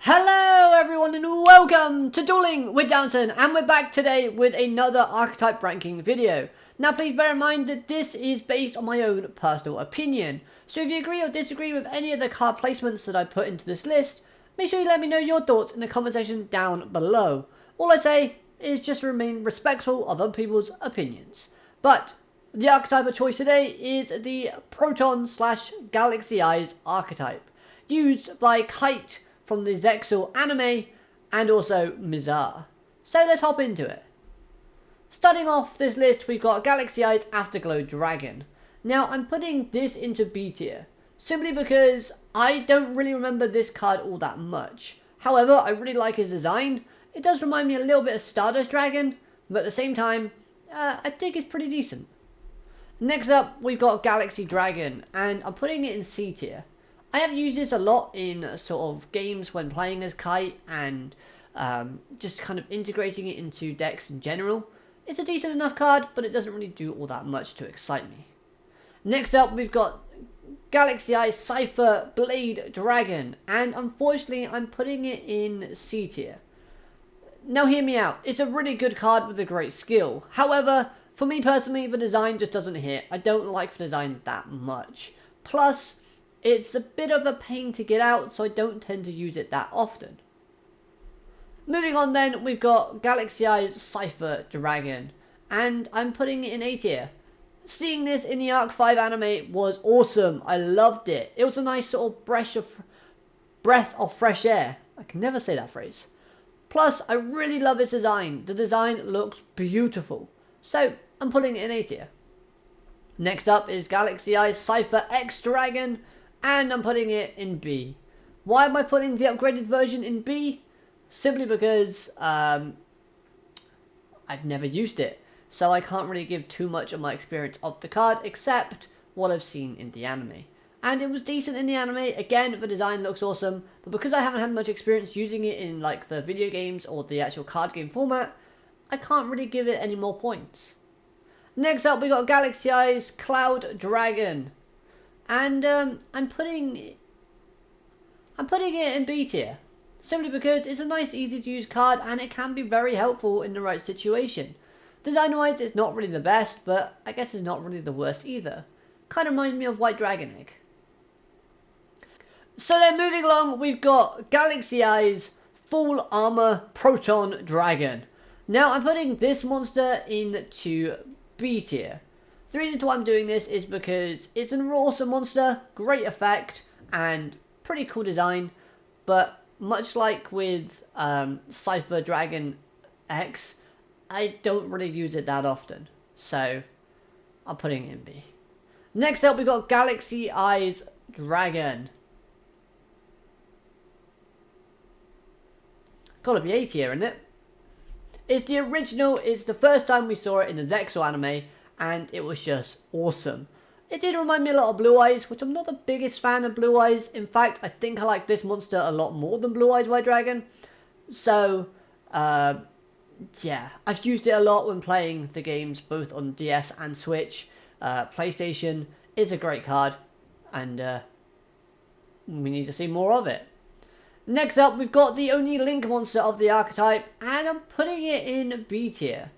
Hello everyone and welcome to Dueling with Downton, and we're back today with another archetype ranking video. Now please bear in mind that this is based on my own personal opinion, so if you agree or disagree with any of the card placements that I put into this list, make sure you let me know your thoughts in the comment section down below. All I say is just remain respectful of other people's opinions. But the archetype of choice today is the Proton / Galaxy-eyes archetype, used by Kite from the Xyz anime, and also Mizar. So let's hop into it. Starting off this list, we've got Galaxy-eyes Afterglow Dragon. Now I'm putting this into B tier, simply because I don't really remember this card all that much. However, I really like his design. It does remind me a little bit of Stardust Dragon, but at the same time, I think it's pretty decent. Next up, we've got Galaxy Dragon, and I'm putting it in C tier. I have used this a lot in sort of games when playing as Kite, and just kind of integrating it into decks in general. It's a decent enough card, but it doesn't really do all that much to excite me. Next up, we've got Galaxy-eyes Cipher Blade Dragon, and unfortunately I'm putting it in C tier. Now hear me out, it's a really good card with a great skill. However, for me personally, the design just doesn't hit. I don't like the design that much. Plus, it's a bit of a pain to get out, so I don't tend to use it that often. Moving on then, we've got Galaxy-eyes Cipher Dragon, and I'm putting it in A tier. Seeing this in the Arc 5 anime was awesome. I loved it. It was a nice sort of breath of fresh air. I can never say that phrase. Plus, I really love its design. The design looks beautiful. So, I'm putting it in A tier. Next up is Galaxy-eyes Cipher X Dragon, and I'm putting it in B. Why am I putting the upgraded version in B? Simply because I've never used it, so I can't really give too much of my experience of the card except what I've seen in the anime. And it was decent in the anime. Again, the design looks awesome, but because I haven't had much experience using it in like the video games or the actual card game format, I can't really give it any more points. Next up, we got Galaxy-eyes Cloud Dragon, and I'm putting it in B tier, simply because it's a nice, easy to use card, and it can be very helpful in the right situation. Design wise, it's not really the best, but I guess it's not really the worst either. Kind of reminds me of White Dragon Egg. So then moving along, we've got Galaxy-eyes Full Armor Proton Dragon. Now I'm putting this monster into B tier. The reason why I'm doing this is because it's an awesome monster, great effect, and pretty cool design, but much like with Cipher Dragon X, I don't really use it that often, so I'm putting it in B. Next up, we got Galaxy-eyes Dragon. Gotta be A tier, isn't it? It's the original, it's the first time we saw it in the Xyz anime, and it was just awesome. It did remind me a lot of Blue Eyes, which I'm not the biggest fan of Blue Eyes. In fact, I think I like this monster a lot more than Blue Eyes White Dragon. So, yeah, I've used it a lot when playing the games both on DS and Switch. PlayStation is a great card, and we need to see more of it. Next up, we've got the only Link monster of the archetype, and I'm putting it in B tier.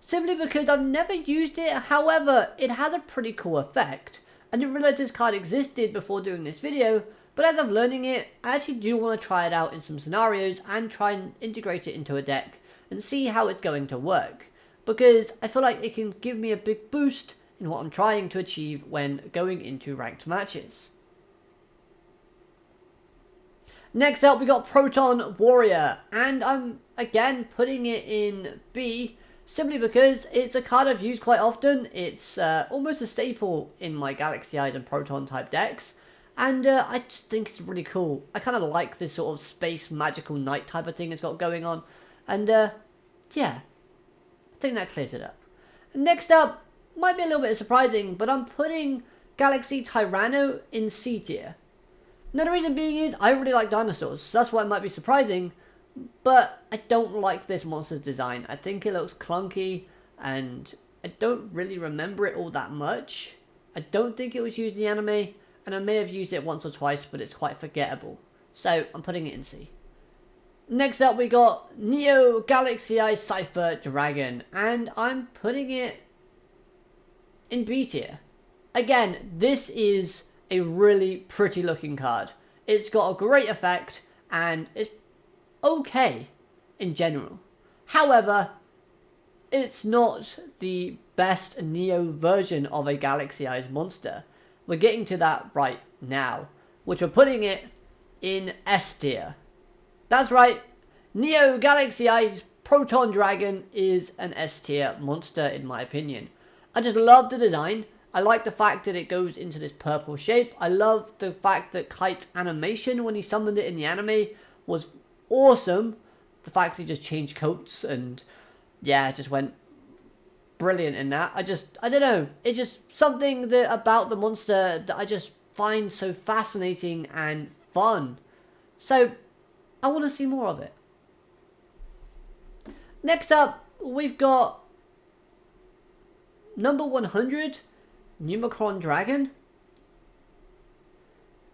Simply because I've never used it, however, it has a pretty cool effect. I didn't realise this card existed before doing this video, but as I'm learning it, I actually do want to try it out in some scenarios and try and integrate it into a deck and see how it's going to work. Because I feel like it can give me a big boost in what I'm trying to achieve when going into ranked matches. Next up, we got Proton Warrior, and I'm again putting it in B, simply because it's a card I've used quite often. It's almost a staple in my Galaxy-eyes and Proton type decks, and I just think it's really cool. I kind of like this sort of space magical knight type of thing it's got going on, and yeah, I think that clears it up. Next up, might be a little bit surprising, but I'm putting Galaxy Tyranno in C tier. Now the reason being is, I really like dinosaurs, so that's why it might be surprising, but I don't like this monster's design. I think it looks clunky, and I don't really remember it all that much. I don't think it was used in the anime, and I may have used it once or twice, but it's quite forgettable. So I'm putting it in C. Next up we got Neo Galaxy-eyes Cipher Dragon, and I'm putting it in B tier. Again, this is a really pretty looking card. It's got a great effect and it's okay in general. However, it's not the best Neo version of a Galaxy-eyes monster. We're getting to that right now, which we're putting it in S tier. That's right, Neo Galaxy-eyes Proton Dragon is an S tier monster in my opinion. I just love the design. I like the fact that it goes into this purple shape. I love the fact that Kite's animation when he summoned it in the anime was awesome. The fact that he just changed coats and yeah, it just went brilliant in that. I don't know. It's just something that about the monster that I just find so fascinating and fun. So I want to see more of it. Next up, we've got number 100, Numicron Dragon.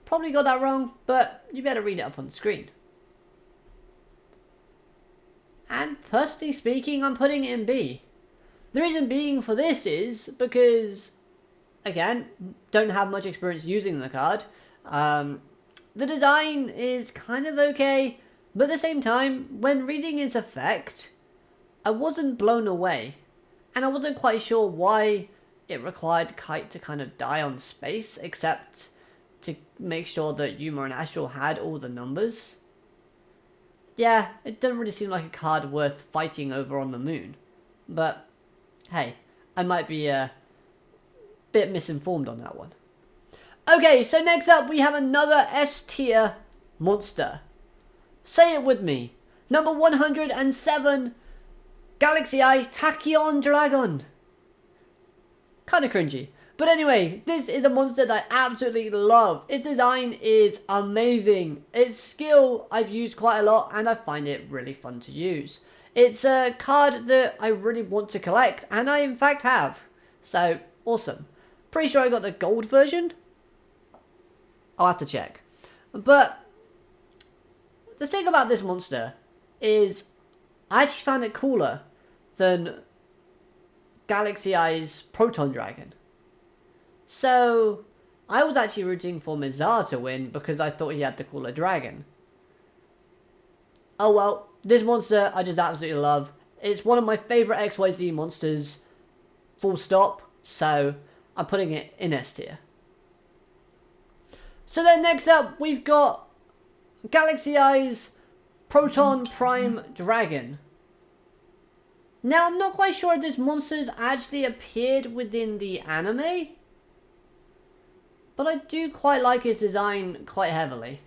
Probably got that wrong, but you better read it up on the screen. And personally speaking, I'm putting it in B. The reason being for this is because, again, don't have much experience using the card. The design is kind of okay, but at the same time, when reading its effect, I wasn't blown away. And I wasn't quite sure why it required Kite to kind of die on space, except to make sure that Yuma and Astral had all the numbers. Yeah, it doesn't really seem like a card worth fighting over on the moon. But, hey, I might be a bit misinformed on that one. Okay, so next up we have another S tier monster. Say it with me. Number 107, Galaxy-eyes Tachyon Dragon. Kinda cringy. But anyway, this is a monster that I absolutely love. Its design is amazing. Its skill I've used quite a lot and I find it really fun to use. It's a card that I really want to collect and I in fact have. So, awesome. Pretty sure I got the gold version. I'll have to check. But the thing about this monster is I actually found it cooler than Galaxy-eyes Proton Dragon. So I was actually rooting for Mizar to win because I thought he had the cooler dragon. Oh well, this monster I just absolutely love. It's one of my favourite XYZ monsters, full stop, so I'm putting it in S tier. So then next up we've got Galaxy-eyes Proton Prime Dragon. Now I'm not quite sure if this monster's actually appeared within the anime, but I do quite like its design quite heavily.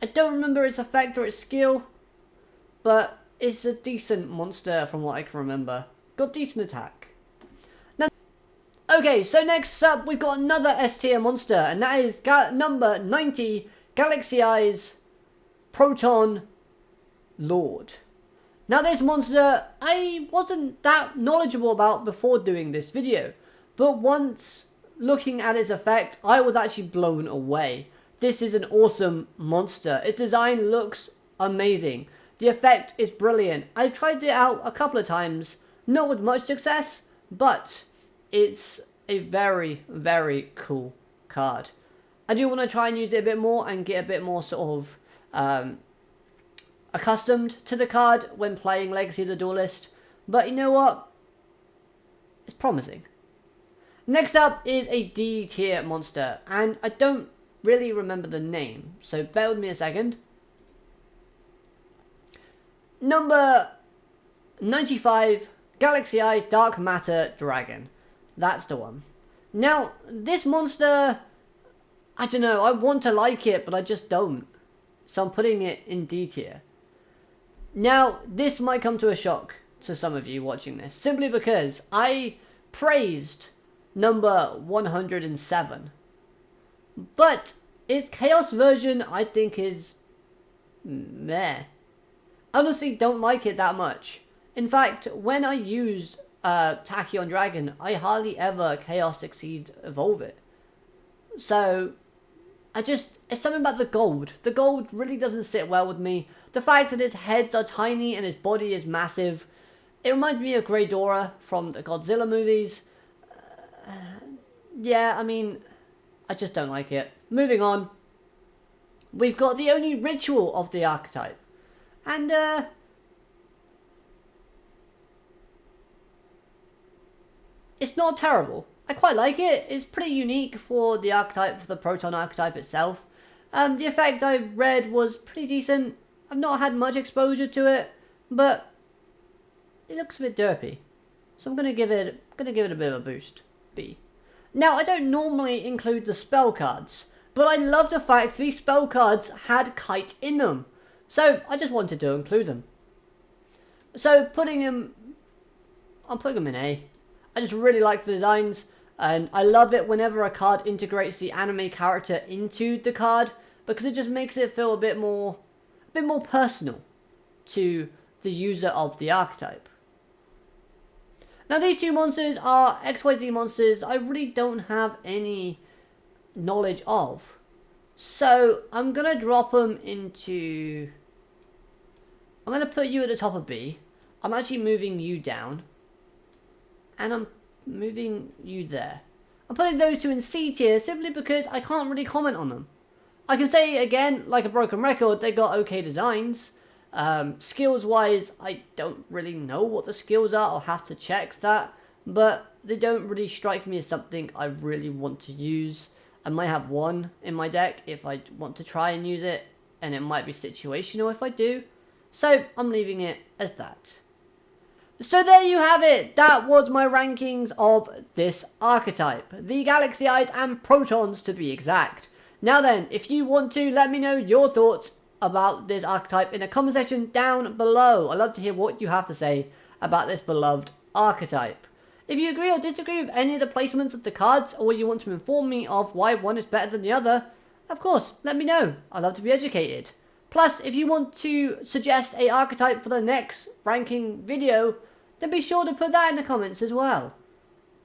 I don't remember its effect or its skill, but it's a decent monster from what I can remember. Got decent attack. Now, okay, so next up we've got another S tier monster, and that is number 90, Galaxy-eyes Proton Lord. Now this monster I wasn't that knowledgeable about before doing this video, but once looking at its effect I was actually blown away. This is an awesome monster. Its design looks amazing. The effect is brilliant. I've tried it out a couple of times, not with much success, but it's a very, very cool card. I do want to try and use it a bit more and get a bit more sort of accustomed to the card when playing Legacy of the Duelist, but you know what? It's promising. Next up is a D tier monster, and I don't really remember the name, so bear with me a second. Number 95, Galaxy-eyes Dark Matter Dragon. That's the one. Now, this monster, I don't know, I want to like it, but I just don't. So I'm putting it in D tier. Now, this might come to a shock to some of you watching this, simply because I praised number 107. But its Chaos version, I think, is meh. I honestly don't like it that much. In fact, when I used Tachyon Dragon, I hardly ever Chaos Exceed Evolve it. So, it's something about the gold. The gold really doesn't sit well with me. The fact that his heads are tiny and his body is massive. It reminds me of Ghidorah from the Godzilla movies. Yeah, I mean, I just don't like it. Moving on. We've got the only ritual of the archetype. And, it's not terrible. I quite like it. It's pretty unique for the archetype, for the Proton archetype itself. The effect I read was pretty decent. I've not had much exposure to it, but it looks a bit derpy. So I'm gonna give it a bit of a boost. B. Now I don't normally include the spell cards, but I love the fact these spell cards had kite in them. So I just wanted to include them. So I'm putting them in A. I just really like the designs, and I love it whenever a card integrates the anime character into the card, because it just makes it feel a bit more personal to the user of the archetype. Now these two monsters are Xyz Monsters I really don't have any knowledge of. So I'm going to drop them into... I'm going to put you at the top of B. I'm actually moving you down. And I'm moving you there. I'm putting those two in C tier simply because I can't really comment on them. I can say again, like a broken record, they got okay designs. Skills wise, I don't really know what the skills are. I'll have to check that. But they don't really strike me as something I really want to use. I might have one in my deck if I want to try and use it. And it might be situational if I do. So I'm leaving it as that. So there you have it. That was my rankings of this archetype. The Galaxy-eyes and Protons to be exact. Now then, if you want to, let me know your thoughts about this archetype in the comment section down below. I'd love to hear what you have to say about this beloved archetype. If you agree or disagree with any of the placements of the cards, or you want to inform me of why one is better than the other, of course, let me know. I'd love to be educated. Plus, if you want to suggest a archetype for the next ranking video, then be sure to put that in the comments as well.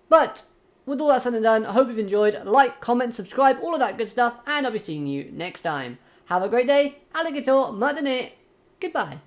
But, with all that said and done, I hope you've enjoyed. Like, comment, subscribe, all of that good stuff, and I'll be seeing you next time. Have a great day. Alligator, Madane. Goodbye.